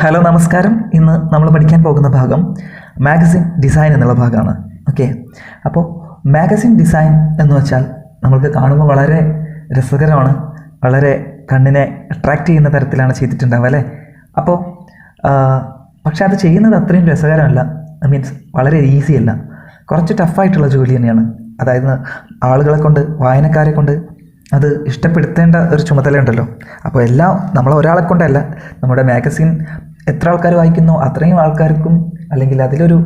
Hello നമസ്കാരം. ഇന്ന് നമ്മൾ പഠിക്കാൻ പോകുന്ന ഭാഗം മാഗസിൻ ഡിസൈൻ എന്നുള്ള ഭാഗമാണ്. ഓക്കെ, അപ്പോൾ മാഗസിൻ ഡിസൈൻ എന്ന് വെച്ചാൽ നമ്മൾക്ക് കാണുമ്പോൾ വളരെ രസകരമാണ്, വളരെ കണ്ണിനെ അട്രാക്റ്റ് ചെയ്യുന്ന തരത്തിലാണ് ചെയ്തിട്ടുണ്ടാവുക അല്ലേ. അപ്പോൾ പക്ഷെ അത് ചെയ്യുന്നത് അത്രയും രസകരമല്ല, മീൻസ് വളരെ ഈസി അല്ല, കുറച്ച് ടഫായിട്ടുള്ള ജോലി തന്നെയാണ്. അതായത് ആളുകളെ കൊണ്ട്, വായനക്കാരെ കൊണ്ട് അത് ഇഷ്ടപ്പെടുത്തേണ്ട ഒരു ചുമതലയുണ്ടല്ലോ. അപ്പോൾ എല്ലാം നമ്മൾ ഒരാളെ കൊണ്ടല്ല, നമ്മുടെ മാഗസിൻ എത്ര ആൾക്കാർ വായിക്കുന്നോ അത്രയും ആൾക്കാർക്കും, അല്ലെങ്കിൽ അതിലൊരു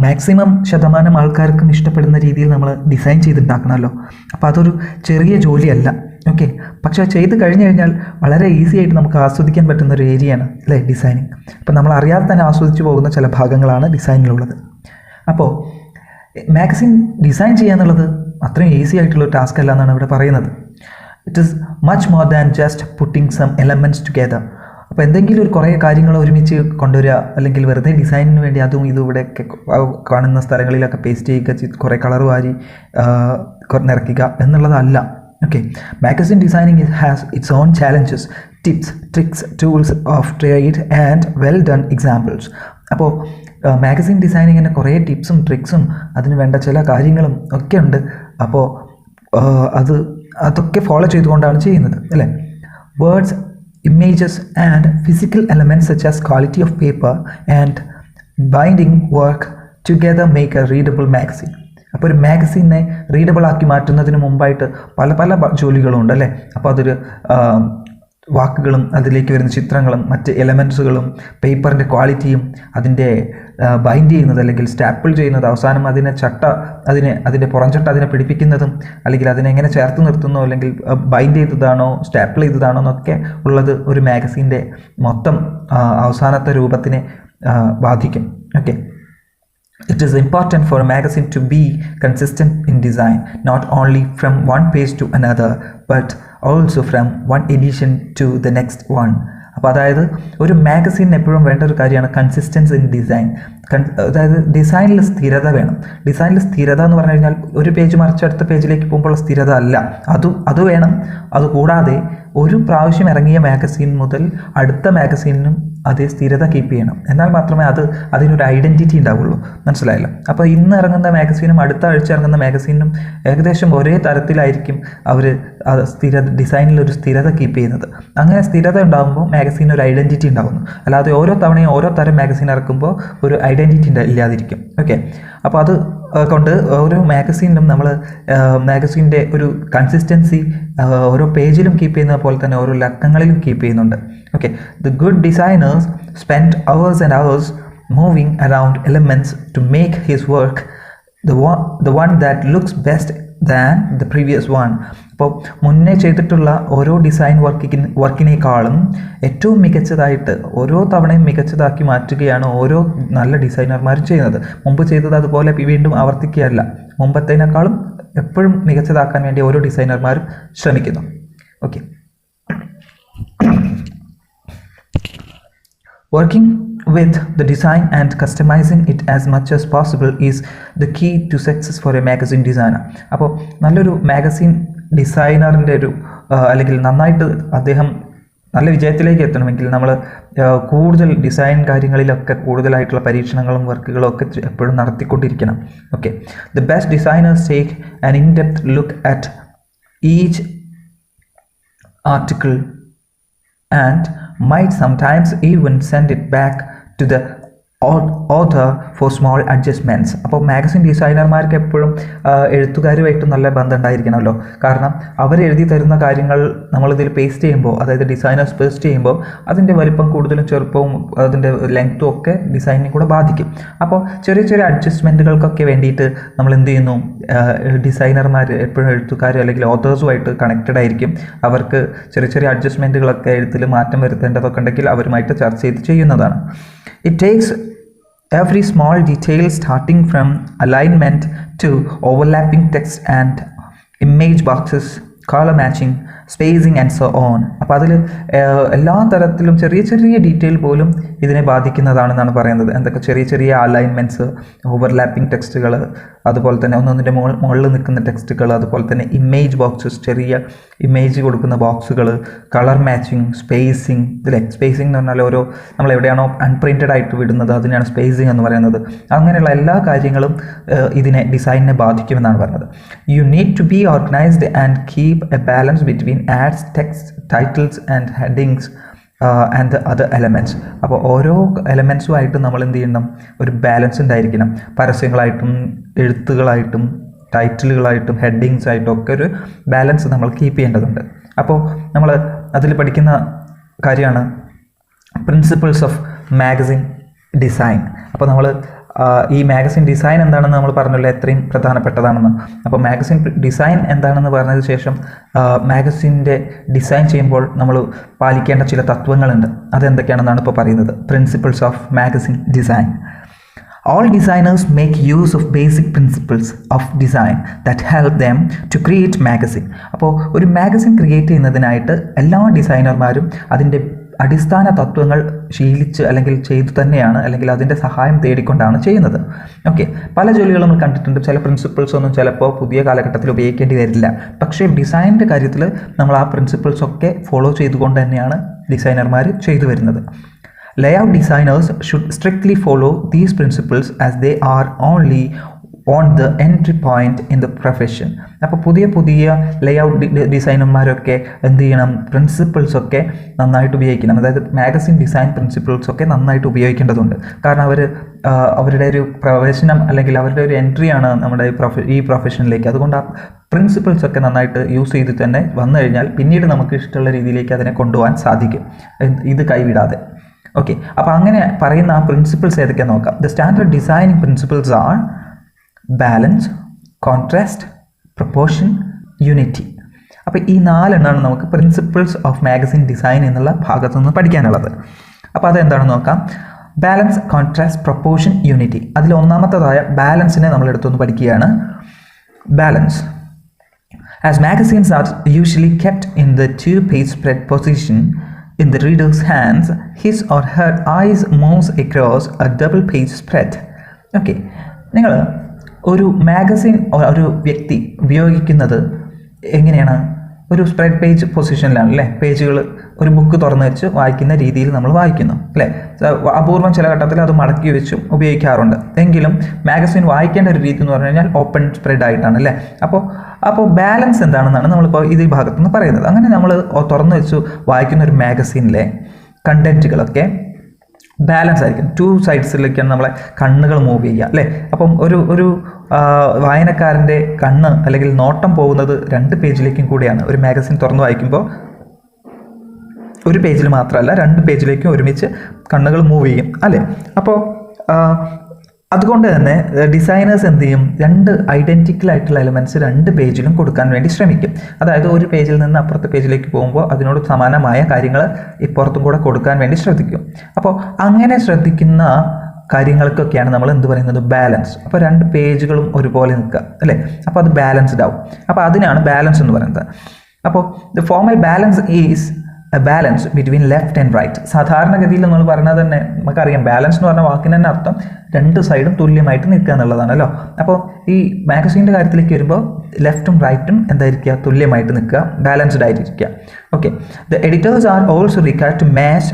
മാക്സിമം ശതമാനം ആൾക്കാർക്കും ഇഷ്ടപ്പെടുന്ന രീതിയിൽ നമ്മൾ ഡിസൈൻ ചെയ്തിട്ടുണ്ടാക്കണമല്ലോ. അപ്പോൾ അതൊരു ചെറിയ ജോലിയല്ല. ഓക്കെ, പക്ഷേ ചെയ്ത് കഴിഞ്ഞ് കഴിഞ്ഞാൽ വളരെ ഈസി ആയിട്ട് നമുക്ക് ആസ്വദിക്കാൻ പറ്റുന്ന ഒരു ഏരിയയാണ് അല്ലേ ഡിസൈനിങ്. അപ്പോൾ നമ്മൾ അറിയാതെ തന്നെ ആസ്വദിച്ച് പോകുന്ന ചില ഭാഗങ്ങളാണ് ഡിസൈനിലുള്ളത്. അപ്പോൾ മാഗസിൻ ഡിസൈൻ ചെയ്യുക എന്നുള്ളത് അത്രയും ഈസി ആയിട്ടുള്ള ടാസ്ക് അല്ല എന്നാണ് ഇവിടെ പറയുന്നത്. It is much more than just putting some elements together. അപ്പോൾ എന്തെങ്കിലും ഒരു കുറേ കാര്യങ്ങൾ ഒരുമിച്ച് കൊണ്ടുവരിക, അല്ലെങ്കിൽ വെറുതെ ഡിസൈനിന് വേണ്ടി അതും ഇതും ഇവിടെയൊക്കെ കാണുന്ന സ്ഥലങ്ങളിലൊക്കെ പേസ്റ്റ് ചെയ്യുക, കുറേ കളർ വാരി നിറയ്ക്കുക എന്നുള്ളതല്ല. Okay, magazine designing has it's on challenges, tips, tricks, tools of trade and well done examples. അപ്പോൾ മാഗസിൻ ഡിസൈനിങ്ങിന് കുറേ ടിപ്സും ട്രിക്സും അതിന് വേണ്ട ചില കാര്യങ്ങളും ഒക്കെ ഉണ്ട്. അപ്പോൾ അതൊക്കെ ഫോളോ ചെയ്തുകൊണ്ടാണ് ചെയ്യുന്നത് അല്ലേ. Words, images and physical elements such as quality of paper and binding work together make A readable magazine. അപ്പോൾ ഒരു മാഗസിനെ റീഡബിൾ ആക്കി മാറ്റുന്നതിന് മുമ്പായിട്ട് പല പല ജോലികളും ഉണ്ട് അല്ലേ. അപ്പോൾ അതൊരു വാക്കുകളും അതിലേക്ക് വരുന്ന ചിത്രങ്ങളും മറ്റ് എലമെൻറ്റ്സുകളും പേപ്പറിൻ്റെ ക്വാളിറ്റിയും അതിൻ്റെ ബൈൻഡ് ചെയ്യുന്നത് അല്ലെങ്കിൽ സ്റ്റാപ്പിൾ ചെയ്യുന്നത്, അവസാനം അതിൻ്റെ പുറംചട്ട അതിനെ പിടിപ്പിക്കുന്നതും, അല്ലെങ്കിൽ അതിനെ എങ്ങനെ ചേർത്ത് നിർത്തുന്നോ അല്ലെങ്കിൽ ബൈൻഡ് ചെയ്തതാണോ സ്റ്റാപ്പിൾ ചെയ്തതാണോ എന്നൊക്കെ ഉള്ളത് ഒരു മാഗസിൻ്റെ മൊത്തം അവസാനത്തെ രൂപത്തിനെ ബാധിക്കും. Okay, it is important for a magazine to be consistent in design, not only from one page to another, but also from one edition to the next one. അപ്പോൾ അതായത് ഒരു മാഗസിന് എപ്പോഴും വേണ്ട ഒരു കാര്യമാണ് കൺസിസ്റ്റൻസി ഇൻ ഡിസൈൻ. അതായത് ഡിസൈനിൽ സ്ഥിരത വേണം. ഡിസൈനിൽ സ്ഥിരത എന്ന് പറഞ്ഞു കഴിഞ്ഞാൽ ഒരു പേജ് മറിച്ച് അടുത്ത പേജിലേക്ക് പോകുമ്പോൾ സ്ഥിരത അല്ല, അത് വേണം. അതുകൂടാതെ ഒരു പ്രാവശ്യം ഇറങ്ങിയ മാഗസീൻ മുതൽ അടുത്ത മാഗസീനിനും അതേ സ്ഥിരത കീപ്പ് ചെയ്യണം. എന്നാൽ മാത്രമേ അതിനൊരു ഐഡൻറ്റിറ്റി ഉണ്ടാവുള്ളൂ. മനസ്സിലായല്ലോ. അപ്പോൾ ഇന്ന് ഇറങ്ങുന്ന മാഗസീനും അടുത്ത ആഴ്ച ഇറങ്ങുന്ന മാഗസീനും ഏകദേശം ഒരേ തരത്തിലായിരിക്കും അവർ ഡിസൈനിലൊരു സ്ഥിരത കീപ്പ് ചെയ്യുന്നത്. അങ്ങനെ സ്ഥിരത ഉണ്ടാകുമ്പോൾ മാഗസീൻ ഒരു ഐഡൻറ്റിറ്റി ഉണ്ടാകുന്നു. അല്ലാതെ ഓരോ തവണയും ഓരോ തരം മാഗസീൻ ഇറക്കുമ്പോൾ ഒരു ഐഡൻറ്റിറ്റി ഇല്ലാതിരിക്കും. ഓക്കെ, അപ്പോൾ അത് കൊണ്ട് ഓരോ മാഗസീനും നമ്മൾ മാഗസീൻ്റെ ഒരു കൺസിസ്റ്റൻസി ഓരോ പേജിലും കീപ്പ് ചെയ്യുന്ന പോലെ തന്നെ ഓരോ ലക്കങ്ങളിലും കീപ്പ് ചെയ്യുന്നുണ്ട്. Okay, the good designers spend hours and hours moving around elements to make his work the one that looks best than the previous one. അപ്പോൾ മുന്നേ ചെയ്തിട്ടുള്ള ഓരോ ഡിസൈൻ വർക്കിനേക്കാളും ഏറ്റവും മികച്ചതായിട്ട് ഓരോ തവണയും മികച്ചതാക്കി മാറ്റുകയാണ് ഓരോ നല്ല ഡിസൈനർമാരും ചെയ്യുന്നത്. മുമ്പ് ചെയ്തത് അതുപോലെ വീണ്ടും ആവർത്തിക്കുകയല്ല, മുമ്പത്തേനേക്കാളും എപ്പോഴും മികച്ചതാക്കാൻ വേണ്ടി ഓരോ ഡിസൈനർമാരും ശ്രമിക്കുന്നു. Okay, working with the design and customizing it as much as possible is the key to success for a magazine designer. അപ്പോൾ നല്ലൊരു മാഗസിൻ ഡിസൈനറിൻ്റെ അല്ലെങ്കിൽ നന്നായിട്ട് അദ്ദേഹം നല്ല വിജയത്തിലേക്ക് എത്തണമെങ്കിൽ നമ്മൾ കൂടുതൽ ഡിസൈൻ കാര്യങ്ങളിലൊക്കെ കൂടുതലായിട്ടുള്ള പരീക്ഷണങ്ങളും വർക്കുകളും ഒക്കെ എപ്പോഴും നടത്തിക്കൊണ്ടിരിക്കണം. Okay, the best designers take an in depth look at each article and might sometimes even send it back to the author for small adjustments. അപ്പോൾ മാഗസിൻ ഡിസൈനർമാർക്ക് എപ്പോഴും എഴുത്തുകാരുമായിട്ട് നല്ല ബന്ധം ഉണ്ടായിരിക്കണമല്ലോ. കാരണം അവർ എഴുതി തരുന്ന കാര്യങ്ങൾ നമ്മളിതിൽ പേസ്റ്റ് ചെയ്യുമ്പോൾ, അതായത് ഡിസൈനേഴ്സ് പേസ്റ്റ് ചെയ്യുമ്പോൾ അതിൻ്റെ വലിപ്പം കൂടുതലും ചെറുപ്പവും അതിൻ്റെ ലെങ്ത്തും ഒക്കെ ഡിസൈനിനെ കൂടെ ബാധിക്കും. അപ്പോൾ ചെറിയ ചെറിയ അഡ്ജസ്റ്റ്മെൻറ്റുകൾക്കൊക്കെ വേണ്ടിയിട്ട് നമ്മൾ എന്ത് ചെയ്യുന്നു, ഡിസൈനർമാർ എപ്പോഴും എഴുത്തുകാർ അല്ലെങ്കിൽ ഓതേഴ്സുമായിട്ട് കണക്റ്റഡ് ആയിരിക്കും. അവർക്ക് ചെറിയ ചെറിയ അഡ്ജസ്റ്റ്മെൻറ്റുകളൊക്കെ എഴുത്തിൽ മാറ്റം വരുത്തേണ്ടതൊക്കെ ഉണ്ടെങ്കിൽ അവരുമായിട്ട് ചർച്ച ചെയ്ത് ചെയ്യുന്നതാണ്. It takes every small detail starting from alignment to overlapping text and image boxes, color matching, spacing and so on. അപ്പോൾ അതിൽ എല്ലാ തരത്തിലും ചെറിയ ചെറിയ ഡീറ്റെയിൽ പോലും ഇതിനെ ബാധിക്കുന്നതാണെന്നാണ് പറയുന്നത്. എന്തൊക്കെ ചെറിയ ചെറിയ അലൈൻമെൻറ്റ്സ്, ഓവർലാപ്പിംഗ് ടെക്സ്റ്റുകൾ, അതുപോലെ തന്നെ ഒന്നൊന്നിൻ്റെ മുകളിൽ നിൽക്കുന്ന ടെക്സ്റ്റുകൾ, അതുപോലെ തന്നെ ഇമേജ് ബോക്സസ്, ചെറിയ ഇമേജ് കൊടുക്കുന്ന ബോക്സുകൾ, കളർ മാച്ചിങ്, സ്പേസിങ്. ഇതിലെ സ്പേസിംഗ് എന്ന് പറഞ്ഞാൽ ഓരോ നമ്മൾ എവിടെയാണോ അൺപ്രിൻറ്റഡ് ആയിട്ട് വിടുന്നത് അതിനെയാണ് സ്പേസിംഗ് എന്ന് പറയുന്നത്. അങ്ങനെയുള്ള എല്ലാ കാര്യങ്ങളും ഇതിനെ ഡിസൈനിനെ ബാധിക്കുമെന്നാണ് പറയുന്നത്. You need to be organised and keep a balance between ads, text, titles and headings and the other elements. അപ്പോൾ ഓരോ എലമെൻറ്റ്സുമായിട്ട് നമ്മൾ എന്ത് ചെയ്യണം, ഒരു ബാലൻസ് ഉണ്ടായിരിക്കണം. പരസ്യങ്ങളായിട്ടും എഴുത്തുകളായിട്ടും ടൈറ്റിലുകളായിട്ടും ഹെഡിങ്സ് ആയിട്ടും ഒക്കെ ഒരു ബാലൻസ് നമ്മൾ കീപ്പ് ചെയ്യേണ്ടതുണ്ട്. അപ്പോൾ നമ്മൾ അതിൽ പഠിക്കുന്ന കാര്യമാണ് പ്രിൻസിപ്പിൾസ് ഓഫ് മാഗസിൻ ഡിസൈൻ. അപ്പോൾ നമ്മൾ ഈ മാഗസിൻ ഡിസൈൻ എന്താണെന്ന് നമ്മൾ പറഞ്ഞല്ലോ, എത്രയും പ്രധാനപ്പെട്ടതാണെന്ന്. അപ്പോൾ മാഗസിൻ ഡിസൈൻ എന്താണെന്ന് പറഞ്ഞതിന് ശേഷം മാഗസിൻ്റെ ഡിസൈൻ ചെയ്യുമ്പോൾ നമ്മൾ പാലിക്കേണ്ട ചില തത്വങ്ങളുണ്ട്. അതെന്തൊക്കെയാണെന്നാണ് ഇപ്പോൾ പറയുന്നത്. Principles of magazine design. All designers make use of basic principles of design that help them to create magazine. അപ്പോൾ ഒരു മാഗസിൻ ക്രിയേറ്റ് ചെയ്യുന്നതിനായിട്ട് എല്ലാ ഡിസൈനർമാരും അതിൻ്റെ അടിസ്ഥാന തത്വങ്ങൾ ശീലിച്ച് അല്ലെങ്കിൽ ചെയ്തു തന്നെയാണ്, അല്ലെങ്കിൽ അതിൻ്റെ സഹായം തേടിക്കൊണ്ടാണ് ചെയ്യുന്നത്. ഓക്കെ, പല ജോലികളും നമ്മൾ കണ്ടിട്ടുണ്ട്. ചില പ്രിൻസിപ്പിൾസ് ഒന്നും ചിലപ്പോൾ പുതിയ കാലഘട്ടത്തിൽ ഉപയോഗിക്കേണ്ടി വരില്ല. പക്ഷേ ഡിസൈനിൻ്റെ കാര്യത്തിൽ നമ്മൾ ആ പ്രിൻസിപ്പിൾസൊക്കെ ഫോളോ ചെയ്തുകൊണ്ട് തന്നെയാണ് ഡിസൈനർമാർ ചെയ്തു വരുന്നത്. Layout designers should strictly follow these principles as they are only on the entry point in the profession. അപ്പോൾ പുതിയ ലേഔട്ട് ഡിസൈനർമാരൊക്കെ എന്ത് ചെയ്യണം, പ്രിൻസിപ്പിൾസൊക്കെ നന്നായിട്ട് ഉപയോഗിക്കണം. അതായത് മാഗസിൻ ഡിസൈൻ പ്രിൻസിപ്പിൾസൊക്കെ നന്നായിട്ട് ഉപയോഗിക്കേണ്ടതുണ്ട്. കാരണം അവരുടെ ഒരു പ്രവേശനം അല്ലെങ്കിൽ അവരുടെ ഒരു എൻട്രിയാണ് നമ്മുടെ ഈ പ്രൊഫഷനിലേക്ക്. അതുകൊണ്ട് ആ പ്രിൻസിപ്പിൾസൊക്കെ നന്നായിട്ട് യൂസ് ചെയ്ത് തന്നെ വന്നു കഴിഞ്ഞാൽ പിന്നീട് നമുക്ക് ഇഷ്ടമുള്ള രീതിയിലേക്ക് അതിനെ കൊണ്ടുപോകാൻ സാധിക്കും, ഇത് കൈവിടാതെ. ഓക്കെ, അപ്പോൾ അങ്ങനെ പറയുന്ന ആ പ്രിൻസിപ്പിൾസ് ഏതൊക്കെയാണെന്ന് നോക്കാം. The standard designing principles are balance, contrast, proportion, unity. അപ്പോൾ ഈ 4 എണ്ണമാണ് നമുക്ക് പ്രിൻസിപ്പിൾസ് ഓഫ് മാഗസിൻ ഡിസൈൻ എന്നുള്ള ഭാഗത്തു നിന്ന് പഠിക്കാനുള്ളത്. അപ്പോൾ അതെന്താണെന്ന് നോക്കാം. Balance, contrast, proportion, unity. അതിൽ ഒന്നാമത്തേതായ ബാലൻസിനെ നമ്മൾ എടുത്തൊന്ന് പഠിക്കുകയാണ്. Balance. As magazines are usually kept in the 2-page spread position in the reader's hands, his or her eyes moves across a double page spread. Okay, നിങ്ങൾ ഒരു മാഗസിൻ ഒരു വ്യക്തി ഉപയോഗിക്കുന്നത് എങ്ങനെയാണ്? ഒരു സ്പ്രെഡ് പേജ് പൊസിഷനിലാണ് അല്ലേ? പേജുകൾ ഒരു ബുക്ക് തുറന്ന് വെച്ച് വായിക്കുന്ന രീതിയിൽ നമ്മൾ വായിക്കുന്നു അല്ലേ? അപൂർവം ചില ഘട്ടത്തിൽ അത് മടക്കി വെച്ചും ഉപയോഗിക്കാറുണ്ട്. എങ്കിലും മാഗസിൻ വായിക്കേണ്ട ഒരു രീതി എന്ന് പറഞ്ഞു കഴിഞ്ഞാൽ ഓപ്പൺ സ്പ്രെഡ് ആയിട്ടാണ് അല്ലേ? അപ്പോൾ ബാലൻസ് എന്താണെന്നാണ് നമ്മളിപ്പോൾ ഈ ഭാഗത്തു നിന്ന് പറയുന്നത്. അങ്ങനെ നമ്മൾ തുറന്നു വെച്ച് വായിക്കുന്ന ഒരു മാഗസീനിലെ കണ്ടൻറ്റുകളൊക്കെ ബാലൻസ് ആയിരിക്കും. 2 സൈഡ്സിലേക്കാണ് നമ്മളെ കണ്ണുകൾ മൂവ് ചെയ്യുക അല്ലേ? അപ്പം ഒരു വായനക്കാരൻ്റെ കണ്ണ് അല്ലെങ്കിൽ നോട്ടം പോകുന്നത് 2 പേജിലേക്കും കൂടിയാണ്. ഒരു മാഗസിൻ തുറന്ന് വായിക്കുമ്പോൾ ഒരു പേജിൽ മാത്രമല്ല 2 പേജിലേക്കും ഒരുമിച്ച് കണ്ണുകൾ മൂവ് ചെയ്യും അല്ലേ? അപ്പോൾ അതുകൊണ്ട് തന്നെ ഡിസൈനേഴ്സ് എന്ത് ചെയ്യും, 2 ഐഡൻറ്റിക്കൽ ആയിട്ടുള്ള എലമെൻറ്റ്സ് 2 പേജിലും കൊടുക്കാൻ വേണ്ടി ശ്രമിക്കും. അതായത് ഒരു പേജിൽ നിന്ന് അപ്പുറത്തെ പേജിലേക്ക് പോകുമ്പോൾ അതിനോട് സമാനമായ കാര്യങ്ങൾ ഇപ്പുറത്തും കൂടെ കൊടുക്കാൻ വേണ്ടി ശ്രദ്ധിക്കും. അപ്പോൾ അങ്ങനെ ശ്രദ്ധിക്കുന്ന കാര്യങ്ങൾക്കൊക്കെയാണ് നമ്മൾ എന്ത് പറയുന്നത്, ബാലൻസ്. അപ്പോൾ 2 പേജുകളും ഒരുപോലെ നിൽക്കുക അല്ലേ? അപ്പോൾ അത് ബാലൻസ്ഡ് ആവും. അപ്പോൾ അതിനാണ് ബാലൻസ് എന്ന് പറയുന്നത്. അപ്പോൾ the formal balance is a balance between left and right. സാധാരണഗതിയിൽ നമ്മൾ പറഞ്ഞാൽ തന്നെ നമുക്കറിയാം, ബാലൻസ് എന്ന് പറഞ്ഞ വാക്കിന് തന്നെ അർത്ഥം 2 സൈഡും തുല്യമായിട്ട് നിൽക്കുക എന്നുള്ളതാണല്ലോ. അപ്പോൾ ഈ മാഗസീൻ്റെ കാര്യത്തിലേക്ക് വരുമ്പോൾ ലെഫ്റ്റും റൈറ്റും എന്തായിരിക്കുക, തുല്യമായിട്ട് നിൽക്കുക, ബാലൻസ്ഡ് ആയിരിക്കുക. Okay, the editors are also required to match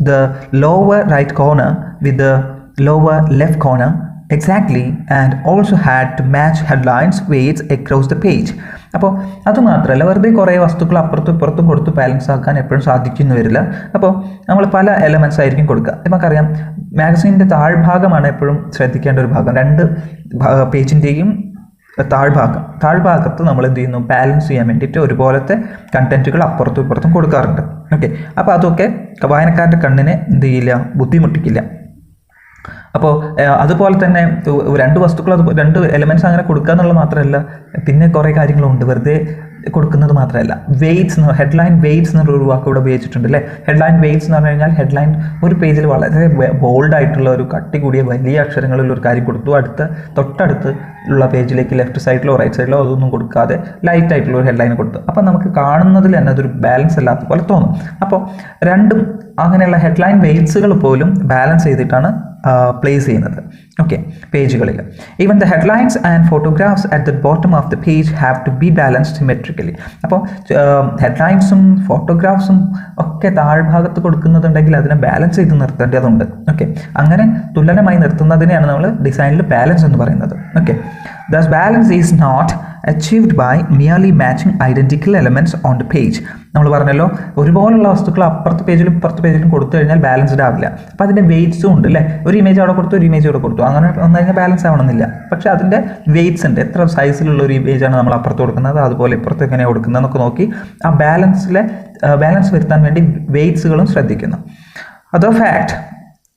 the lower right corner with the lower left corner exactly and also had to match headlines weights across the page. അപ്പോൾ അതുമാത്രമല്ല, വെറുതെ കുറേ വസ്തുക്കൾ അപ്പുറത്തും ഇപ്പുറത്തും കൊടുത്ത് ബാലൻസ് ആക്കാൻ എപ്പോഴും സാധിക്കുന്നു വരില്ല. അപ്പോൾ നമ്മൾ പല എലമെൻറ്റ്സ് ആയിരിക്കും കൊടുക്കുക. നമുക്കറിയാം മാഗസീൻ്റെ താഴ്ഭാഗമാണ് എപ്പോഴും ശ്രദ്ധിക്കേണ്ട ഒരു ഭാഗം. 2 പേജിൻ്റെയും താഴ്ഭാഗത്ത് നമ്മൾ എന്ത് ചെയ്യുന്നു, ബാലൻസ് ചെയ്യാൻ വേണ്ടിയിട്ട് ഒരുപോലത്തെ കണ്ടൻറ്റുകൾ അപ്പുറത്തും ഇപ്പുറത്തും കൊടുക്കാറുണ്ട്. ഓക്കെ, അപ്പോൾ അതൊക്കെ വായനക്കാരുടെ കണ്ണിനെ എന്ത് ചെയ്യില്ല, ബുദ്ധിമുട്ടിക്കില്ല. അപ്പോൾ അതുപോലെ തന്നെ രണ്ട് വസ്തുക്കൾ രണ്ട് എലമെൻറ്റ്സ് അങ്ങനെ കൊടുക്കുക എന്നുള്ളത് മാത്രമല്ല, പിന്നെ കുറേ കാര്യങ്ങളുണ്ട്. വെറുതെ കൊടുക്കുന്നത് മാത്രമല്ല, വെയ്റ്റ്സ് ഹെഡ്ലൈൻ വെയ്റ്റ്സ് എന്നൊരു വാക്ക് ഇവിടെ ഉപയോഗിച്ചിട്ടുണ്ട് അല്ലേ. ഹെഡ്ലൈൻ വെയ്റ്റ്സ് എന്ന് പറഞ്ഞു കഴിഞ്ഞാൽ ഹെഡ്ലൈൻ ഒരു പേജിൽ വളരെ ബോൾഡ് ആയിട്ടുള്ള ഒരു കട്ടി കൂടിയ വലിയ അക്ഷരങ്ങളിൽ ഒരു കാര്യം കൊടുത്തു, തൊട്ടടുത്ത് ഉള്ള പേജിലേക്ക് ലെഫ്റ്റ് സൈഡിലോ റൈറ്റ് സൈഡിലോ അതൊന്നും കൊടുക്കാതെ ലൈറ്റ് ആയിട്ടുള്ള ഒരു ഹെഡ്ലൈൻ കൊടുത്തു. അപ്പോൾ നമുക്ക് കാണുന്നതിൽ തന്നെ അതൊരു ബാലൻസ് അല്ലാത്ത പോലെ തോന്നും. അപ്പോൾ രണ്ടും അങ്ങനെയുള്ള ഹെഡ്ലൈൻ വെയ്റ്റ്സുകൾ പോലും ബാലൻസ് ചെയ്തിട്ടാണ് പ്ലേസ് ചെയ്യുന്നത്. ഓക്കെ, പേജുകളിൽ even the headlines and photographs at the bottom of the page have to be balanced symmetrically. അപ്പോൾ ഹെഡ്ലൈൻസും ഫോട്ടോഗ്രാഫ്സും ഒക്കെ താഴ്ഭാഗത്ത് കൊടുക്കുന്നുണ്ടെങ്കിൽ അതിനെ ബാലൻസ് ചെയ്ത് നിർത്തേണ്ടതുണ്ട്. ഓക്കെ, അങ്ങനെ തുലനമായി നിർത്തുന്നതിനെയാണ് നമ്മൾ ഡിസൈനിൽ ബാലൻസ് എന്ന് പറയുന്നത്. Okay, thus balance is not achieved by merely matching identical elements on the page. നമ്മൾ പറഞ്ഞല്ലോ, ഒരുപോലുള്ള വസ്തുക്കൾ അപ്പുറത്തെ പേജിലും ഇപ്പുറത്തെ പേജിലും കൊടുത്തു കഴിഞ്ഞാൽ ബാലൻസ്ഡ് ആവില്ല. അപ്പോൾ അതിൻ്റെ വെയ്റ്റ്സും ഉണ്ട് അല്ലേ. ഒരു ഇമേജ് അവിടെ കൊടുത്തു, ഒരു ഇമേജ് അവിടെ കൊടുത്തു, അങ്ങനെ വന്നു കഴിഞ്ഞാൽ ബാലൻസ് ആവണമെന്നില്ല. പക്ഷേ അതിൻ്റെ വെയ്റ്റ്സ് ഉണ്ട്. എത്ര സൈസിലുള്ള ഒരു ഇമേജാണ് നമ്മൾ അപ്പുറത്ത് കൊടുക്കുന്നത്, അതുപോലെ ഇപ്പുറത്ത് എങ്ങനെയാണ് കൊടുക്കുന്നത് എന്നൊക്കെ നോക്കി ആ ബാലൻസ് വരുത്താൻ വേണ്ടി വെയ്റ്റ്സുകളും ശ്രദ്ധിക്കുന്നു.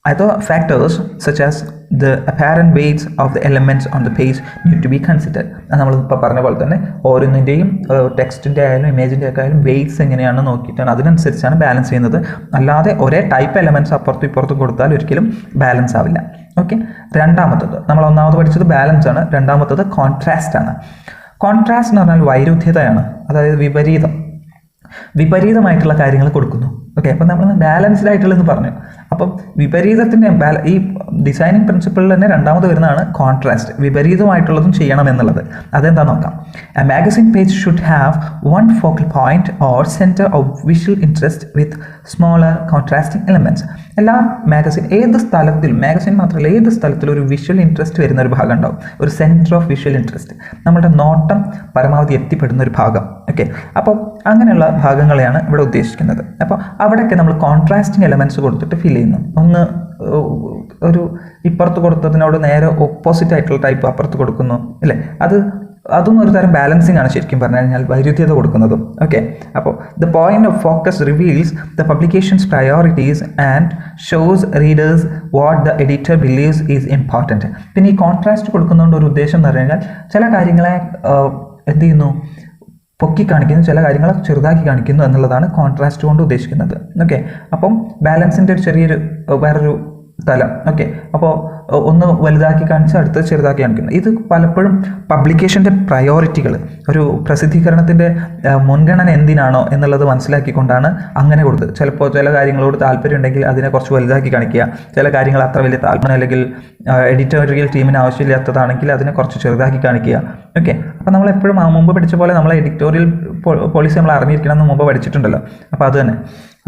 Other factors such as the apparent weights of the elements on the page need to be considered. നമ്മളിപ്പോൾ പറഞ്ഞ പോലെ തന്നെ ഓരോന്നിൻ്റെയും ടെക്സ്റ്റിൻ്റെ ആയാലും ഇമേജിൻ്റെ ഒക്കെ ആയാലും വെയ്റ്റ്സ് എങ്ങനെയാണ് നോക്കിയിട്ടാണ് അതിനനുസരിച്ചാണ് ബാലൻസ് ചെയ്യുന്നത്. അല്ലാതെ ഒരേ ടൈപ്പ് എലമെൻറ്റ്സ് അപ്പുറത്തും ഇപ്പുറത്തും കൊടുത്താൽ ഒരിക്കലും ബാലൻസ് ആവില്ല. ഓക്കെ, രണ്ടാമത്തത് നമ്മൾ ഒന്നാമത് പഠിച്ചത് ബാലൻസ് ആണ്. രണ്ടാമത്തത് കോൺട്രാസ്റ്റ് ആണ്. കോൺട്രാസ്റ്റ് എന്ന് പറഞ്ഞാൽ വൈരുദ്ധ്യതയാണ്, അതായത് വിപരീതമായിട്ടുള്ള കാര്യങ്ങൾ കൊടുക്കുന്നു. ഓക്കെ, അപ്പം നമ്മൾ ബാലൻസ്ഡ് ആയിട്ടുള്ളതെന്ന് പറഞ്ഞു. അപ്പം വിപരീതത്തിൻ്റെ ഈ ഡിസൈനിങ് പ്രിൻസിപ്പിളിൽ തന്നെ രണ്ടാമത് വരുന്നതാണ് കോൺട്രാസ്റ്റ്. വിപരീതമായിട്ടുള്ളതും ചെയ്യണം എന്നുള്ളത്. അതെന്താ നോക്കാം. A magazine page should have one focal point or centre of visual interest with smaller contrasting elements. എല്ലാ മാഗസിൻ മാത്രമല്ല ഏത് സ്ഥലത്തിലും ഒരു വിഷ്വൽ ഇൻട്രസ്റ്റ് വരുന്ന ഒരു ഭാഗം ഉണ്ടാവും, ഒരു സെൻറ്റർ ഓഫ് വിഷ്വൽ ഇൻട്രസ്റ്റ്, നമ്മുടെ നോട്ടം പരമാവധി എത്തിപ്പെടുന്ന ഒരു ഭാഗം. ഓക്കെ, അപ്പോൾ അങ്ങനെയുള്ള ഭാഗങ്ങളെയാണ് ഇവിടെ ഉദ്ദേശിക്കുന്നത്. അപ്പോൾ അവിടെയൊക്കെ നമ്മൾ കോൺട്രാസ്റ്റിംഗ് എലമെൻറ്റ്സ് കൊടുത്തിട്ട് ഫിൽ ചെയ്യുന്നു. ഒന്ന് ഒരു ഇപ്പുറത്ത് കൊടുത്തതിനോട് നേരെ ഓപ്പോസിറ്റ് ആയിട്ടുള്ള ടൈപ്പ് അപ്പുറത്ത് കൊടുക്കുന്നു അല്ലേ. അതും ഒരു തരം ബാലൻസിങ് ആണ് ശരിക്കും പറഞ്ഞു കഴിഞ്ഞാൽ, വൈരുദ്ധ്യത കൊടുക്കുന്നതും. ഓക്കെ, അപ്പോൾ the point of focus reveals the publications priorities and shows readers what the editor believes is important. പിന്നെ ഈ കോൺട്രാസ്റ്റ് കൊടുക്കുന്നതുകൊണ്ട് ഒരു ഉദ്ദേശം എന്ന് പറഞ്ഞു കഴിഞ്ഞാൽ ചില കാര്യങ്ങളെ എന്ത് ചെയ്യുന്നു, പൊക്കി കാണിക്കുന്നു, ചില കാര്യങ്ങളെ ചെറുതാക്കി കാണിക്കുന്നു എന്നുള്ളതാണ് കോൺട്രാസ്റ്റ് കൊണ്ട് ഉദ്ദേശിക്കുന്നത്. ഓക്കെ, അപ്പം ബാലൻസിൻ്റെ വേറൊരു തലം. ഓക്കെ, അപ്പോൾ ഒന്ന് വലുതാക്കി കാണിച്ച് അടുത്ത് ചെറുതാക്കി കാണിക്കുന്നു. ഇത് പലപ്പോഴും പബ്ലിക്കേഷൻ്റെ പ്രയോറിറ്റികൾ, ഒരു പ്രസിദ്ധീകരണത്തിൻ്റെ മുൻഗണന എന്തിനാണോ എന്നുള്ളത് മനസ്സിലാക്കിക്കൊണ്ടാണ് അങ്ങനെ കൊടുത്തത്. ചിലപ്പോൾ ചില കാര്യങ്ങളോട് താല്പര്യം ഉണ്ടെങ്കിൽ അതിനെ കുറച്ച് വലുതാക്കി കാണിക്കുക, ചില കാര്യങ്ങൾ അത്ര വലിയ താല്പര്യം അല്ലെങ്കിൽ എഡിറ്റോറിയൽ ടീമിന് ആവശ്യമില്ലാത്തതാണെങ്കിൽ അതിനെ കുറച്ച് ചെറുതാക്കി കാണിക്കുക. ഓക്കെ, അപ്പോൾ നമ്മളെപ്പോഴും മുമ്പ് പഠിച്ച പോലെ നമ്മൾ എഡിറ്റോറിയൽ പോളിസി നമ്മൾ അറിഞ്ഞിരിക്കണം എന്ന് മുമ്പ് പഠിച്ചിട്ടുണ്ടല്ലോ. അപ്പോൾ അത് തന്നെ.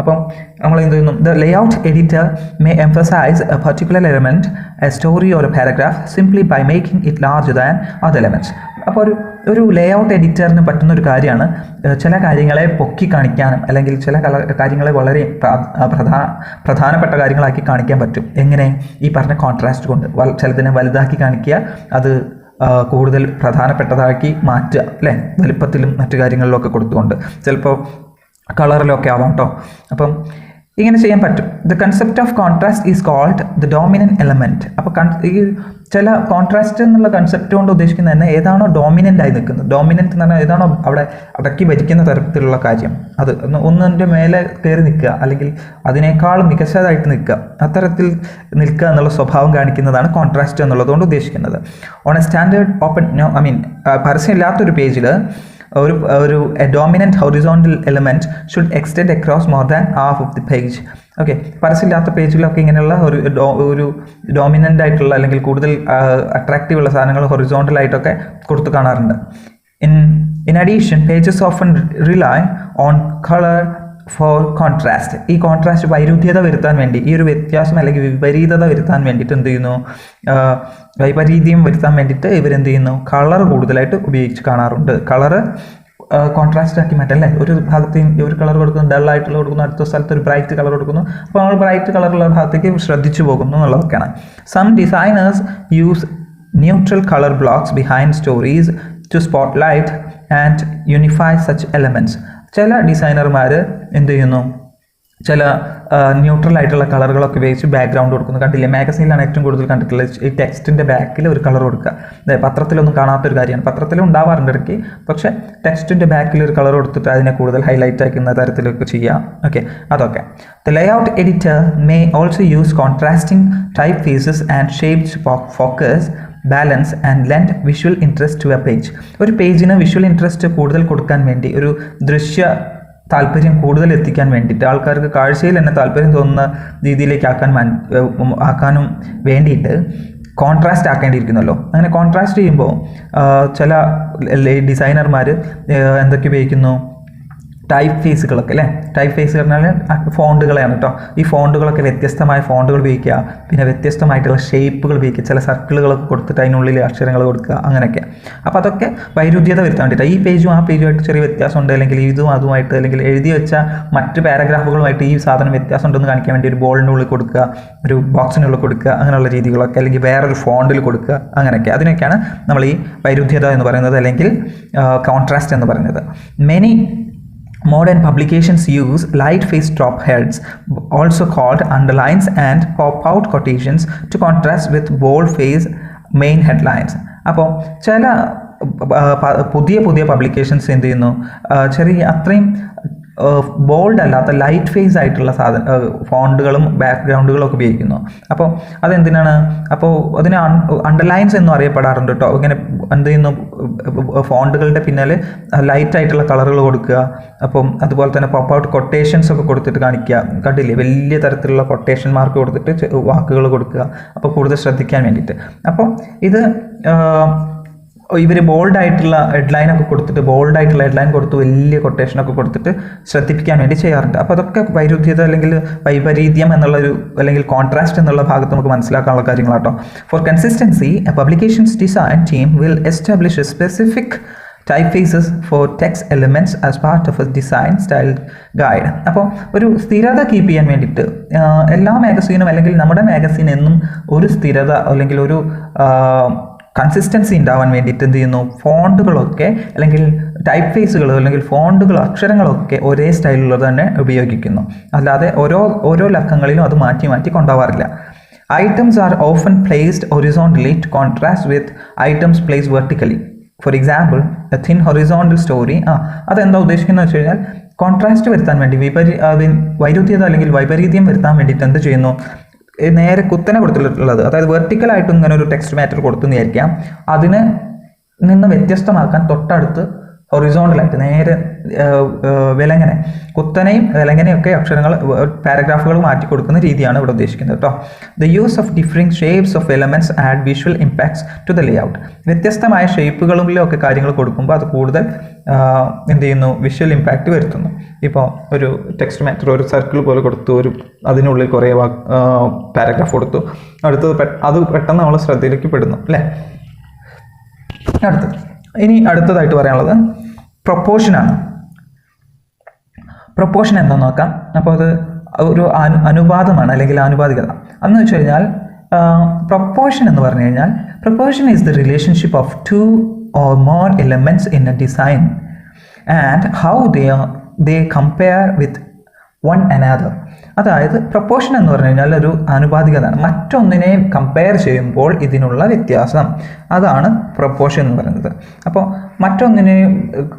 അപ്പം നമ്മൾ എന്ത് ചെയ്യുന്നു, the layout editor may emphasise a particular element, a story or a paragraph simply by making it larger than other elements. അപ്പോൾ ഒരു ലേഔട്ട് എഡിറ്ററിന് പറ്റുന്ന ഒരു കാര്യമാണ് ചില കാര്യങ്ങളെ പൊക്കി കാണിക്കാനും അല്ലെങ്കിൽ ചില കാര്യങ്ങളെ വളരെ പ്രധാനപ്പെട്ട കാര്യങ്ങളാക്കി കാണിക്കാൻ പറ്റും. എങ്ങനെ? ഈ പറഞ്ഞ കോൺട്രാസ്റ്റ് കൊണ്ട്. ചിലതിനെ വലുതാക്കി കാണിക്കുക, അത് കൂടുതൽ പ്രധാനപ്പെട്ടതാക്കി മാറ്റുക അല്ലേ, വലുപ്പത്തിലും മറ്റു കാര്യങ്ങളിലൊക്കെ കൊടുത്തുകൊണ്ട്. ചിലപ്പോൾ കളറിലൊക്കെ ആവാം കേട്ടോ. അപ്പം ഇങ്ങനെ ചെയ്യാൻ പറ്റും. The concept of contrast is called the dominant element. അപ്പോൾ ഈ ചില കോൺട്രാസ്റ്റ് എന്നുള്ള കൺസെപ്റ്റ് കൊണ്ട് ഉദ്ദേശിക്കുന്നത് തന്നെ ഏതാണോ ഡോമിനൻ്റ് ആയി നിൽക്കുന്നത്, ഡോമിനൻ്റ് എന്ന് പറഞ്ഞാൽ ഏതാണോ അവിടെ അടക്കി ഭരിക്കുന്ന തരത്തിലുള്ള കാര്യം, അത് ഒന്നിൻ്റെ മേലെ കയറി നിൽക്കുക അല്ലെങ്കിൽ അതിനേക്കാളും മികച്ചതായിട്ട് നിൽക്കുക, അത്തരത്തിൽ നിൽക്കുക എന്നുള്ള സ്വഭാവം കാണിക്കുന്നതാണ് കോൺട്രാസ്റ്റ് എന്നുള്ളതുകൊണ്ട് ഉദ്ദേശിക്കുന്നത്. ഓൺ എ സ്റ്റാൻഡേർഡ് ഓപ്പൺ പരസ്യമില്ലാത്തൊരു പേജിൽ ഒരു dominant horizontal element should extend across more than half of the page. Okay, പരസ്യമില്ലാത്ത പേജിലൊക്കെ ഇങ്ങനെയുള്ള ഒരു ഡോമിനൻ്റ് ആയിട്ടുള്ള അല്ലെങ്കിൽ കൂടുതൽ അട്രാക്റ്റീവ് ഉള്ള സാധനങ്ങൾ ഹൊറിസോണ്ടലായിട്ടൊക്കെ കൊടുത്തു കാണാറുണ്ട്. In addition pages often rely on colour for contrast. ഈ കോൺട്രാസ്റ്റ് വൈരുദ്ധ്യത വരുത്താൻ വേണ്ടി, ഈ ഒരു വ്യത്യാസം അല്ലെങ്കിൽ വിപരീതത വരുത്താൻ വേണ്ടിയിട്ട് എന്ത് ചെയ്യുന്നു, വൈപരീത്യം വരുത്താൻ വേണ്ടിയിട്ട് ഇവരെന്ത് ചെയ്യുന്നു, കളർ കൂടുതലായിട്ട് ഉപയോഗിച്ച് കാണാറുണ്ട്. കളറ് കോൺട്രാസ്റ്റ് ആക്കി മാറ്റാം അല്ലേ. ഒരു ഭാഗത്ത് ഒരു കളർ കൊടുക്കുന്നു, ഡള്ളായിട്ടുള്ള കൊടുക്കുന്നു, അടുത്ത സ്ഥലത്ത് ഒരു ബ്രൈറ്റ് കളർ കൊടുക്കുന്നു. അപ്പോൾ നമ്മൾ ബ്രൈറ്റ് കളറുള്ള ഭാഗത്തേക്ക് ശ്രദ്ധിച്ചു പോകുന്നു എന്നുള്ളതൊക്കെയാണ്. Some designers use neutral colour blocks behind stories to spotlight and unify such elements. ചില ഡിസൈനർമാർ എന്ത് ചെയ്യുന്നു, ചില ന്യൂട്രൽ ആയിട്ടുള്ള കളറുകളൊക്കെ ഉപയോഗിച്ച് ബാക്ക്ഗ്രൗണ്ട് കൊടുക്കുന്നു. കണ്ടില്ലേ, മാഗസീനിലാണ് ഏറ്റവും കൂടുതൽ കണ്ടിട്ടുള്ളത് ഈ ടെക്സ്റ്റിൻ്റെ ബാക്കിൽ ഒരു കളർ കൊടുക്കുക. അതായത് പത്രത്തിലൊന്നും കാണാത്തൊരു കാര്യമാണ്. പത്രത്തിലും ഉണ്ടാവാറുണ്ട് ഇടയ്ക്ക്, പക്ഷേ ടെക്സ്റ്റിൻ്റെ ബാക്കിൽ ഒരു കളർ കൊടുത്തിട്ട് അതിനെ കൂടുതൽ ഹൈലൈറ്റ് ആക്കുന്ന തരത്തിലൊക്കെ ചെയ്യാം. ഓക്കെ, അതൊക്കെ. The layout editor may also use contrasting typefaces and shapes focus balance and lend visual interest to a page. ഒരു പേജിന് വിഷ്വൽ ഇൻട്രസ്റ്റ് കൂടുതൽ കൊടുക്കാൻ വേണ്ടി, ഒരു ദൃശ്യ താല്പര്യം കൂടുതൽ എത്തിക്കാൻ വേണ്ടിയിട്ട്, ആൾക്കാർക്ക് കാഴ്ചയിൽ തന്നെ താല്പര്യം തോന്നുന്ന രീതിയിലേക്ക് ആക്കാനും വേണ്ടിയിട്ട് കോൺട്രാസ്റ്റ് ആക്കേണ്ടിയിരിക്കുന്നല്ലോ. അങ്ങനെ കോൺട്രാസ്റ്റ് ചെയ്യുമ്പോൾ ചില ഡിസൈനർമാർ എന്തൊക്കെ ഉപയോഗിക്കുന്നു, ടൈപ്പ് ഫേസുകളൊക്കെ അല്ലേ. ടൈപ്പ് ഫേസ് പറഞ്ഞാൽ ഫോണ്ടുകളെയാണ് കേട്ടോ. ഈ ഫോണ്ടുകളൊക്കെ വ്യത്യസ്തമായ ഫോണ്ടുകൾ ഉപയോഗിക്കുക, പിന്നെ വ്യത്യസ്തമായിട്ടുള്ള ഷേപ്പുകൾ ഉപയോഗിക്കുക, ചില സർക്കിളുകളൊക്കെ കൊടുത്തിട്ട് അതിനുള്ളിൽ അക്ഷരങ്ങൾ കൊടുക്കുക, അങ്ങനെയൊക്കെ. അപ്പോൾ അതൊക്കെ വൈരുദ്ധ്യത വരുത്താൻ വേണ്ടിയിട്ട്, ഈ പേജും ആ പേജുമായിട്ട് ചെറിയ വ്യത്യാസമുണ്ട്, അല്ലെങ്കിൽ ഇതും അതുമായിട്ട്, അല്ലെങ്കിൽ എഴുതി വെച്ച മറ്റ് പാരഗ്രാഫുകളുമായിട്ട് ഈ സാധനം വ്യത്യാസം ഉണ്ടെന്ന് കാണിക്കാൻ വേണ്ടി ഒരു ബോളിനുള്ളിൽ കൊടുക്കുക, ഒരു ബോക്സിനുള്ളിൽ കൊടുക്കുക, അങ്ങനെയുള്ള രീതികളൊക്കെ, അല്ലെങ്കിൽ വേറൊരു ഫോണ്ടിൽ കൊടുക്കുക, അങ്ങനെയൊക്കെ. അതിനൊക്കെയാണ് നമ്മൾ ഈ വൈരുദ്ധ്യത എന്ന് പറയുന്നത്, അല്ലെങ്കിൽ കോൺട്രാസ്റ്റ് എന്ന് പറയുന്നത്. Many modern publications use light-faced drop heads, also called underlines, and pop-out quotations to contrast with bold-faced main headlines. അപ്പോൾ ചില പുതിയ പബ്ലിക്കേഷൻസ് എന്ത് ചെയ്യുന്നു, ചെറിയ അത്രയും ബോൾഡ് അല്ലാത്ത ലൈറ്റ് ഫേസ് ആയിട്ടുള്ള ഫോണ്ടുകളും ബാക്ക്ഗ്രൗണ്ടുകളും ഒക്കെ ഉപയോഗിക്കുന്നു. അപ്പോൾ അതെന്തിനാണ്? അപ്പോൾ അതിന് അണ്ടർലൈൻസ് എന്നും അറിയപ്പെടാറുണ്ട് കേട്ടോ. ഇങ്ങനെ എന്ത് ചെയ്യുന്നു, ഫോണ്ടുകളുടെ പിന്നാലെ ലൈറ്റ് ആയിട്ടുള്ള കളറുകൾ കൊടുക്കുക. അപ്പം അതുപോലെ തന്നെ പോപ്പ് ഔട്ട് കൊട്ടേഷൻസ് ഒക്കെ കൊടുത്തിട്ട് കാണിക്കുക. കണ്ടില്ലേ, വലിയ തരത്തിലുള്ള കൊട്ടേഷൻ മാർക്ക് കൊടുത്തിട്ട് വാക്കുകൾ കൊടുക്കുക, അപ്പോൾ കൂടുതൽ ശ്രദ്ധിക്കാൻ വേണ്ടിയിട്ട്. അപ്പോൾ ഇത് ഇവർ ബോൾഡായിട്ടുള്ള ഹെഡ്ലൈനൊക്കെ കൊടുത്തിട്ട്, ബോൾഡായിട്ടുള്ള ഹെഡ്ലൈൻ കൊടുത്ത് വലിയ കൊട്ടേഷനൊക്കെ കൊടുത്തിട്ട് ശ്രദ്ധിപ്പിക്കാൻ വേണ്ടി ചെയ്യാറുണ്ട്. അപ്പോൾ അതൊക്കെ വൈരുദ്ധ്യത അല്ലെങ്കിൽ വൈപരീത്യം എന്നുള്ളൊരു, അല്ലെങ്കിൽ കോൺട്രാസ്റ്റ് എന്നുള്ള ഭാഗത്ത് നമുക്ക് മനസ്സിലാക്കാനുള്ള കാര്യങ്ങളാട്ടോ. For consistency, a publications design team will establish a specific typefaces for text elements as part of a design style guide. അപ്പോൾ ഒരു സ്ഥിരത കീപ്പ് ചെയ്യാൻ വേണ്ടിയിട്ട് എല്ലാ മാഗസീനും, അല്ലെങ്കിൽ നമ്മുടെ മാഗസീൻ എന്നും ഒരു സ്ഥിരത അല്ലെങ്കിൽ ഒരു കൺസിസ്റ്റൻസി ഉണ്ടാവാൻ വേണ്ടിയിട്ട് എന്ത് ചെയ്യുന്നു, ഫോണ്ടുകളൊക്കെ അല്ലെങ്കിൽ ടൈപ്പ് ഫേസുകൾ അല്ലെങ്കിൽ ഫോണ്ടുകൾ, അക്ഷരങ്ങളൊക്കെ ഒരേ സ്റ്റൈലിലുള്ളത് തന്നെ ഉപയോഗിക്കുന്നു. അല്ലാതെ ഓരോ ലക്കങ്ങളിലും അത് മാറ്റി കൊണ്ടുപോകാറില്ല. Items are often placed horizontally to contrast with items placed vertically. For example, A thin horizontal story. അതെന്താ ഉദ്ദേശിക്കുന്നത് വെച്ച് കഴിഞ്ഞാൽ, കോൺട്രാസ്റ്റ് വരുത്താൻ വേണ്ടി, വൈരുദ്ധ്യത അല്ലെങ്കിൽ വൈപരീത്യം വരുത്താൻ വേണ്ടിയിട്ട് എന്ത് ചെയ്യുന്നു, നേരെ കുത്തനെ കൊടുത്തിട്ടുള്ളത്, അതായത് വെർട്ടിക്കലായിട്ടും ഇങ്ങനെ ഒരു ടെക്സ്റ്റ് മാറ്റർ കൊടുത്തു വിചാരിക്കാം, അതിന് നിന്ന് വ്യത്യസ്തമാക്കാൻ തൊട്ടടുത്ത് ഹൊറിസോണ്ടലായിട്ട് നേരെ കുത്തനെയും വിലങ്ങനെയൊക്കെ അക്ഷരങ്ങൾ, പാരഗ്രാഫുകൾ മാറ്റി കൊടുക്കുന്ന രീതിയാണ് ഇവിടെ ഉദ്ദേശിക്കുന്നത് കേട്ടോ. The use of differing shapes of elements add visual impacts to the layout. വ്യത്യസ്തമായ ഷേപ്പുകളിലൊക്കെ കാര്യങ്ങൾ കൊടുക്കുമ്പോൾ അത് കൂടുതൽ എന്ത് ചെയ്യുന്നു, വിഷ്വൽ ഇമ്പാക്റ്റ് വരുത്തുന്നു. ഇപ്പോൾ ഒരു ടെക്സ്റ്റ് മാറ്റർ ഒരു സർക്കിൾ പോലെ കൊടുത്തു, അതിനുള്ളിൽ കുറേ പാരഗ്രാഫ് കൊടുത്തു, അത് പെട്ടെന്ന് നമ്മൾ ശ്രദ്ധയിലേക്ക് പെടുന്നു അല്ലേ. അടുത്തതായിട്ട് പറയാനുള്ളത് പ്രൊപ്പോർഷനാണ്. പ്രൊപ്പോർഷൻ എന്താണെന്ന് നോക്കാം. അപ്പോൾ അത് ഒരു അനുപാതമാണ്, അല്ലെങ്കിൽ ആനുപാതികത. അതെന്ന് വെച്ച് കഴിഞ്ഞാൽ പ്രൊപ്പോർഷൻ എന്ന് പറഞ്ഞു കഴിഞ്ഞാൽ, proportion is the relationship of 2 or more elements in a design and how they compare with one another. അതായത് പ്രൊപ്പോർഷൻ എന്ന് പറഞ്ഞു കഴിഞ്ഞാൽ ഒരു ആനുപാതികതയാണ്. മറ്റൊന്നിനെ കമ്പയർ ചെയ്യുമ്പോൾ ഇതിനുള്ള വ്യത്യാസം, അതാണ് പ്രൊപ്പോർഷൻ എന്ന് പറയുന്നത്. അപ്പോൾ മറ്റൊന്നിനെ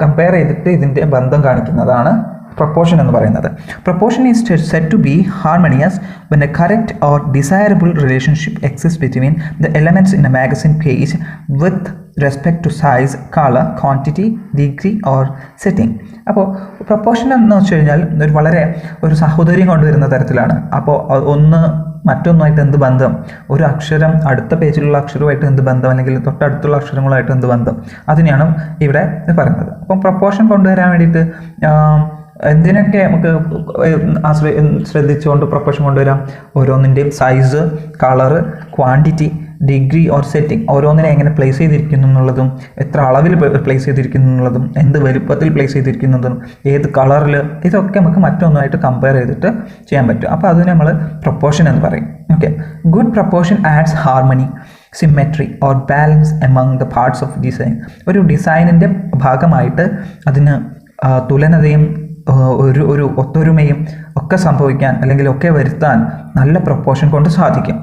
കമ്പയർ ചെയ്തിട്ട് ഇതിൻ്റെ ബന്ധം കാണിക്കുന്നതാണ് proportion എന്ന് പറയുന്നത്. Proportion is said to be harmonious when a correct or desirable relationship exists between the elements in a magazine page with respect to size, color, quantity, degree or setting. അപ്പോൾ proportion എന്ന് വെച്ച് കഴിഞ്ഞാൽ വളരെ ഒരു സഹോദര്യം കൊണ്ടുവരുന്ന തരത്തിലാണ്. അപ്പോൾ ഒന്ന് മറ്റൊന്നുമായിട്ട് എന്ത് ബന്ധം, ഒരു അക്ഷരം അടുത്ത പേജിലുള്ള അക്ഷരവുമായിട്ട് എന്ത് ബന്ധം, അല്ലെങ്കിൽ തൊട്ടടുത്തുള്ള അക്ഷരങ്ങളുമായിട്ട് എന്ത് ബന്ധം, അതിനെയാണ് ഇവിടെ പറയുന്നത്. അപ്പം പ്രൊപ്പോർഷൻ കൊണ്ടുവരാൻ വേണ്ടിയിട്ട് എന്തിനൊക്കെ നമുക്ക് ശ്രദ്ധിച്ചുകൊണ്ട് പ്രൊപ്പോർഷൻ കൊണ്ടുവരാം? ഓരോന്നിൻ്റെയും size, colour, quantity, degree or setting, ഓരോന്നിനെ എങ്ങനെ പ്ലേസ് ചെയ്തിരിക്കുന്നു എന്നുള്ളതും, എത്ര അളവിൽ പ്ലേസ് ചെയ്തിരിക്കുന്നു എന്നുള്ളതും, എന്ത് വലുപ്പത്തിൽ പ്ലേസ് ചെയ്തിരിക്കുന്നതും, ഏത് കളറിൽ, ഇതൊക്കെ നമുക്ക് മറ്റൊന്നുമായിട്ട് കമ്പയർ ചെയ്തിട്ട് ചെയ്യാൻ പറ്റും. അപ്പോൾ അതിന് നമ്മൾ പ്രൊപ്പോർഷൻ എന്ന് പറയും. Okay, good proportion adds harmony, symmetry or balance among the parts of design. ഒരു ഡിസൈനിൻ്റെ ഭാഗമായിട്ട് അതിന് തുലനതയും ഒരു ഒത്തൊരുമയും ഒക്കെ സംഭവിക്കാൻ അല്ലെങ്കിൽ ഒക്കെ വരുത്താൻ നല്ല പ്രൊപ്പോർഷൻ കൊണ്ട് സാധിക്കും.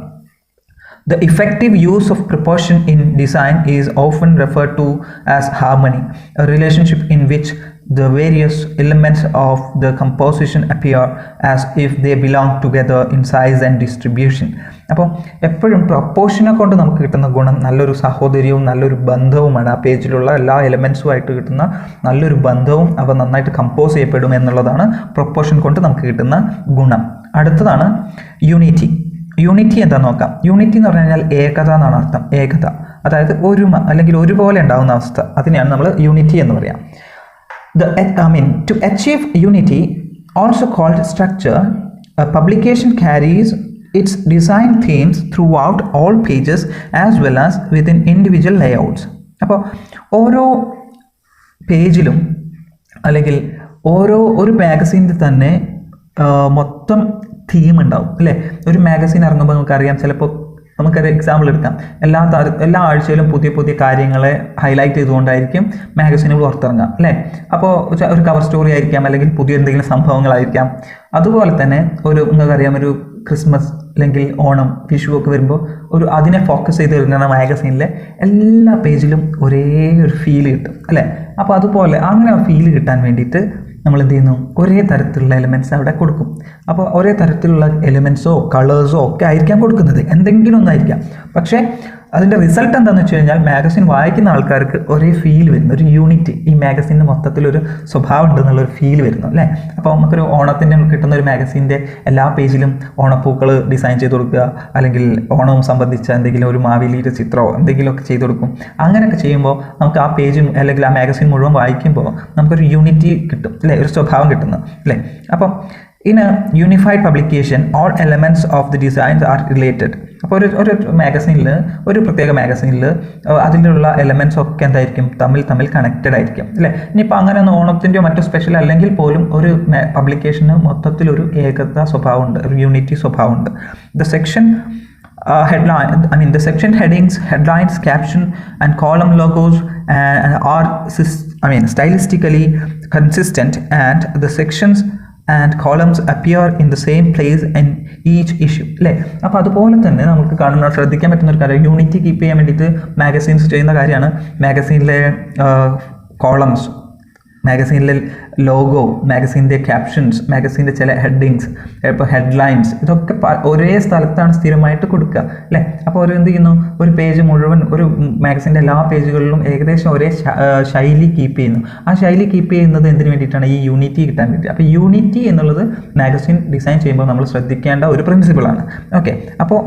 The effective use of proportion in design is often referred to as harmony, a relationship in which the various elements of the composition appear as if they belong together in size and distribution. അപ്പോൾ എപ്പോഴും പ്രൊപ്പോർഷനെ കൊണ്ട് നമുക്ക് കിട്ടുന്ന ഗുണം നല്ലൊരു സാഹോദര്യവും നല്ലൊരു ബന്ധവുമാണ്. ആ പേജിലുള്ള എല്ലാ എലമെൻസുമായിട്ട് കിട്ടുന്ന നല്ലൊരു ബന്ധവും അവ നന്നായിട്ട് കമ്പോസ് ചെയ്യപ്പെടും എന്നുള്ളതാണ് പ്രൊപ്പോർഷൻ കൊണ്ട് നമുക്ക് കിട്ടുന്ന ഗുണം. അടുത്തതാണ് യൂണിറ്റി. യൂണിറ്റി എന്താണെന്ന് നോക്കാം. യൂണിറ്റി എന്ന് പറഞ്ഞു കഴിഞ്ഞാൽ ഏകത എന്നാണ് അർത്ഥം. ഏകത അതായത് ഒരുമ അല്ലെങ്കിൽ ഒരുപോലെ ഉണ്ടാകുന്ന അവസ്ഥ, അതിനെയാണ് നമ്മൾ യൂണിറ്റി എന്ന് പറയാം. To achieve unity, also called structure, a publication carries its design themes throughout all pages as well as within individual layouts. അപ്പോൾ ഓരോ പേജിലും അല്ലെങ്കിൽ ഒരു മാഗസീനിൽ തന്നെ മൊത്തം തീം ഉണ്ടാവും അല്ലേ. ഒരു മാഗസീൻ ഇറങ്ങുമ്പോൾ നമുക്കറിയാം, ചിലപ്പോൾ നമുക്കൊരു എക്സാമ്പിൾ എടുക്കാം, എല്ലാ ആഴ്ചയിലും പുതിയ പുതിയ കാര്യങ്ങളെ ഹൈലൈറ്റ് ചെയ്തുകൊണ്ടായിരിക്കും മാഗസീനുകൾ പുറത്തിറങ്ങാം അല്ലേ. അപ്പോൾ ഒരു കവർ സ്റ്റോറി ആയിരിക്കാം, അല്ലെങ്കിൽ പുതിയ എന്തെങ്കിലും സംഭവങ്ങളായിരിക്കാം. അതുപോലെ തന്നെ നിങ്ങൾക്കറിയാം, ഒരു ക്രിസ്മസ് അല്ലെങ്കിൽ ഓണം, വിഷു ഒക്കെ വരുമ്പോൾ അതിനെ ഫോക്കസ് ചെയ്ത് വരുന്ന മാഗസീനിലെ എല്ലാ പേജിലും ഒരേ ഒരു ഫീൽ കിട്ടും അല്ലേ. അപ്പോൾ അതുപോലെ അങ്ങനെ ഫീൽ കിട്ടാൻ വേണ്ടിയിട്ട് നമ്മൾ എന്ത് ചെയ്യുന്നു, ഒരേ തരത്തിലുള്ള എലിമെൻറ്റ്സ് അവിടെ കൊടുക്കും. അപ്പോൾ ഒരേ തരത്തിലുള്ള എലിമെൻറ്റ്സോ കളേഴ്സോ ഒക്കെ ആയിരിക്കാം കൊടുക്കുന്നത്, എന്തെങ്കിലും ഒന്നായിരിക്കാം. പക്ഷേ അതിൻ്റെ റിസൾട്ട് എന്താണെന്ന് വെച്ച് കഴിഞ്ഞാൽ മാഗസിൻ വായിക്കുന്ന ആൾക്കാർക്ക് ഒരേ ഫീൽ വരുന്നു, ഒരു യൂണിറ്റി, ഈ മാഗസിൻ്റെ മൊത്തത്തിലൊരു സ്വഭാവം ഉണ്ടെന്നുള്ളൊരു ഫീൽ വരുന്നു അല്ലേ. അപ്പോൾ നമുക്കൊരു ഓണത്തിൻ്റെ കിട്ടുന്ന ഒരു മാഗസിൻ്റെ എല്ലാ പേജിലും ഓണപ്പൂക്കൾ ഡിസൈൻ ചെയ്ത് കൊടുക്കുക, അല്ലെങ്കിൽ ഓണവും സംബന്ധിച്ച എന്തെങ്കിലും ഒരു മാവേലിയുടെ ചിത്രമോ എന്തെങ്കിലുമൊക്കെ ചെയ്ത് കൊടുക്കും. അങ്ങനെയൊക്കെ ചെയ്യുമ്പോൾ നമുക്ക് ആ പേജ് അല്ലെങ്കിൽ ആ മാഗസിൻ മുഴുവൻ വായിക്കുമ്പോൾ നമുക്കൊരു യൂണിറ്റി കിട്ടും അല്ലേ, ഒരു സ്വഭാവം കിട്ടുന്നു അല്ലേ. അപ്പം in a unified publication, all elements of the designs are related. അപ്പോൾ ഒരു മാഗസീനിൽ, ഒരു പ്രത്യേക മാഗസീനിൽ അതിലുള്ള എലമെൻറ്റ്സ് ഒക്കെ എന്തായിരിക്കും, തമ്മിൽ കണക്റ്റഡ് ആയിരിക്കും അല്ലേ. ഇനിയിപ്പോൾ അങ്ങനെ ഒന്ന് ഓണത്തിൻ്റെയോ മറ്റോ സ്പെഷ്യൽ അല്ലെങ്കിൽ പോലും ഒരു പബ്ലിക്കേഷന് മൊത്തത്തിലൊരു ഏകത സ്വഭാവമുണ്ട്, ഒരു യൂണിറ്റി സ്വഭാവമുണ്ട്. The section headings, headlines, caption and column logos are stylistically consistent, and the sections and columns appear in the same place in each issue അല്ലേ. അപ്പോൾ അതുപോലെ തന്നെ നമുക്ക് ശ്രദ്ധിക്കാൻ പറ്റുന്ന ഒരു കാര്യം, യൂണിറ്റി കീപ്പ് ചെയ്യാൻ വേണ്ടിയിട്ട് മാഗസീൻസ് ചെയ്യുന്ന കാര്യമാണ് മാഗസീനിലെ കോളംസ്, മാഗസീനിലെ ലോഗോ, മാഗസീൻ്റെ ക്യാപ്ഷൻസ്, മാഗസീൻ്റെ ചില ഹെഡിങ്സ്, ഇപ്പോൾ ഹെഡ്ലൈൻസ്, ഇതൊക്കെ ഒരേ സ്ഥലത്താണ് സ്ഥിരമായിട്ട് കൊടുക്കുക അല്ലേ. അപ്പോൾ എന്ത് ചെയ്യുന്നു, ഒരു പേജ് മുഴുവൻ, ഒരു മാഗസീൻ്റെ എല്ലാ പേജുകളിലും ഏകദേശം ഒരേ ശൈലി കീപ്പ് ചെയ്യുന്നു. ആ ശൈലി കീപ്പ് ചെയ്യുന്നത് എന്തിനു വേണ്ടിയിട്ടാണ്, ഈ യൂണിറ്റി കിട്ടാൻ വേണ്ടി. അപ്പോൾ യൂണിറ്റി എന്നുള്ളത് മാഗസീൻ ഡിസൈൻ ചെയ്യുമ്പോൾ നമ്മൾ ശ്രദ്ധിക്കേണ്ട ഒരു പ്രിൻസിപ്പിളാണ്. ഓക്കെ, അപ്പോൾ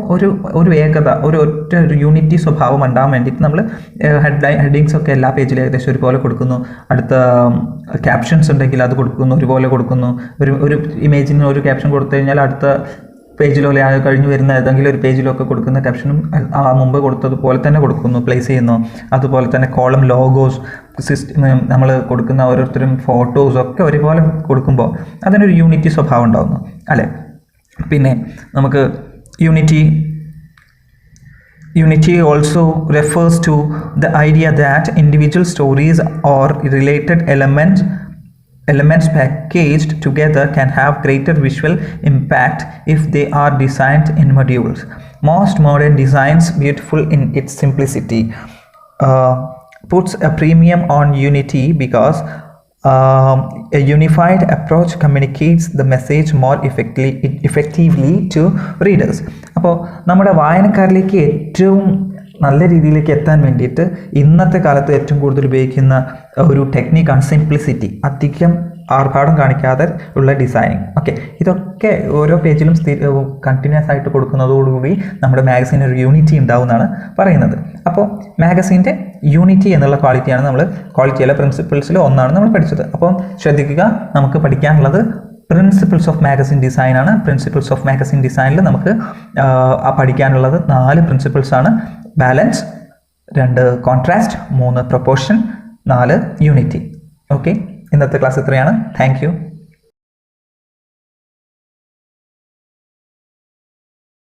ഒരു ഏകത, ഒരു യൂണിറ്റി സ്വഭാവം ഉണ്ടാകാൻ വേണ്ടിയിട്ട് നമ്മൾ ഹെഡിങ്സ് ഒക്കെ എല്ലാ പേജിലും ഏകദേശം ഒരുപോലെ കൊടുക്കുന്നു. അടുത്ത ക്യാപ്ഷൻസ് ഉണ്ടെങ്കിൽ അത് കൊടുക്കുന്നു, ഒരുപോലെ കൊടുക്കുന്നു. ഒരു ഇമേജിന് ഒരു ക്യാപ്ഷൻ കൊടുത്തു കഴിഞ്ഞാൽ അടുത്ത പേജിലോ കഴിഞ്ഞ് വരുന്ന ഏതെങ്കിലും ഒരു പേജിലൊക്കെ കൊടുക്കുന്ന ക്യാപ്ഷനും മുമ്പ് കൊടുത്തതുപോലെ തന്നെ കൊടുക്കുന്നു, പ്ലേസ് ചെയ്യുന്നു. അതുപോലെ തന്നെ കോളം ലോഗോസ്, നമ്മൾ കൊടുക്കുന്ന ഓരോരുത്തരും ഫോട്ടോസൊക്കെ ഒരുപോലെ കൊടുക്കുമ്പോൾ അതിനൊരു യൂണിറ്റി സ്വഭാവം ഉണ്ടാകുന്നു അല്ലേ. പിന്നെ നമുക്ക് Unity also refers to the idea that individual stories or related elements packaged together can have greater visual impact if they are designed in modules. Most modern designs, beautiful in its simplicity, puts a premium on unity because a unified approach communicates the message more effectively to readers. അപ്പോൾ നമ്മുടെ വായനക്കാരിലേക്ക് ഏറ്റവും നല്ല രീതിയിലേക്ക് എത്താൻ വേണ്ടിയിട്ട് ഇന്നത്തെ കാലത്ത് ഏറ്റവും കൂടുതൽ ഉപയോഗിക്കുന്ന ഒരു ടെക്നിക്കാണ് സിംപ്ലിസിറ്റി, അധികം ആർഭാടം കാണിക്കാതെ ഉള്ള ഡിസൈനിങ്. ഓക്കെ, ഇതൊക്കെ ഓരോ പേജിലും കണ്ടിന്യൂസ് ആയിട്ട് കൊടുക്കുന്നതോടുകൂടി നമ്മുടെ മാഗസീൻ ഒരു യൂണിറ്റി ഉണ്ടാവും എന്നാണ് പറയുന്നത്. അപ്പോൾ മാഗസീൻ്റെ യൂണിറ്റി എന്നുള്ള ക്വാളിറ്റിയല്ല പ്രിൻസിപ്പിൾസിൽ ഒന്നാണ് നമ്മൾ പഠിച്ചത്. അപ്പോൾ ശ്രദ്ധിക്കുക, നമുക്ക് പഠിക്കാനുള്ളത് പ്രിൻസിപ്പിൾസ് ഓഫ് മാഗസിൻ ഡിസൈൻ ആണ്. പ്രിൻസിപ്പിൾസ് ഓഫ് മാഗസിൻ ഡിസൈനിൽ നമുക്ക് പഠിക്കാനുള്ളത് 4 പ്രിൻസിപ്പിൾസാണ്. Balance, 2 contrast, 3 proportion, 4 unity. Okay, ഇന്നത്തെ ക്ലാസ് ഇത്രയാണ്. Thank U.